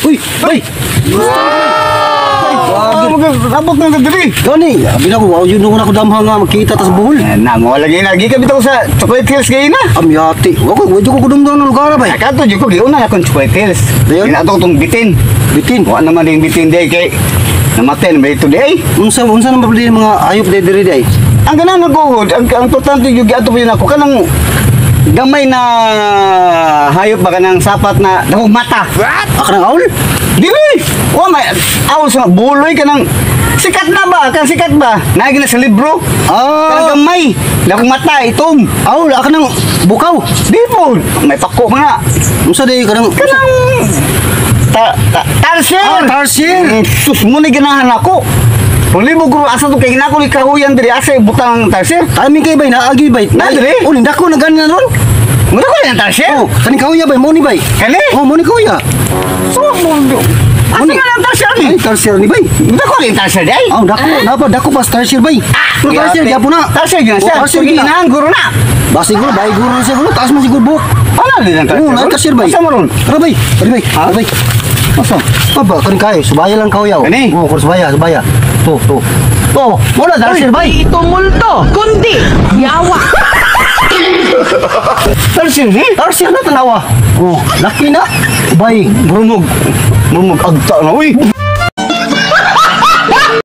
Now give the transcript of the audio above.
Uy, bay. Abot na diri. Gani, bila ko wow yun nung ako damha nga makita tas buhol. Na mo lagi ka bitaw sa chocolate hills kay na. Amyati. Wako ko kudum ng lugar bay. Kato jud ko giuna akong chocolate hills. Dayon? Ina tong bitin. Bitin. Wa naman ding bitin day kay namaten ba ito day. Unsa na mabili mga hayop diri day? Ang ganan nagugod, ang importante yung ato pa yun ako, kanang gamay na hayop ba kanang sapat na dakong mata. Aka ng aul? Dili! O may aw sa buloy kanang sikat na ba? Kanang sikat ba? Nagi na sa libro. Kanang gamay, dakong mata, itom. Aul, aka ng bukaw. Di po, may pako mga. Unsa day kanang Tarsier! Tarsier. Sus, muna ganahan ako. Kung libo guro, asa to kay ginako ni kahuyan diri, asa butang tarsier? Kami kay bay naagi bay. Na, dire? Oh, nindako na ganin na ron. Muna ko yung tarsier? Oh, kani kauya bay, mo ni bay. Kani? Oh, mo ni kauya. So, mundo. Asa Muni. nga lang tarsier ni? Ay, tarsier ni bay. Muna ko yung tarsier day? Oh, dako pas tarsier bay. Pero tarsier gyapon na. Tarsier yun siya. Oh, tarsier Sige, yun na. inahan guro na. Basi guro, bay guro na siya guro. Taas man siguro buhok. Ano din ang tarsier? Oo, na tarsier bay. Asa mo ron? Tara bay, tara bay. Ha? Tara bay. Asa? Aba, kani kayo, subaya lang kauyaw. Kani? Oo, kur subaya. To. Oh, mo na tarsier bay. Ito multo, kundi yawa. Tarsier ni? Tarsier na tanawa. Oh, laki na. Bay, Murmug agta na, uy.